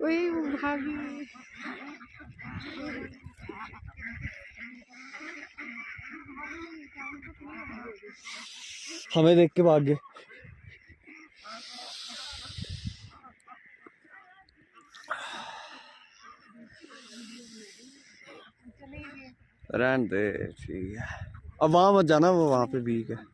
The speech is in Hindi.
वही भागी। हमें देख के भाग गए। रहने दे, ठीक है। अब वहां मत जाना, वो वहां पे बीक है।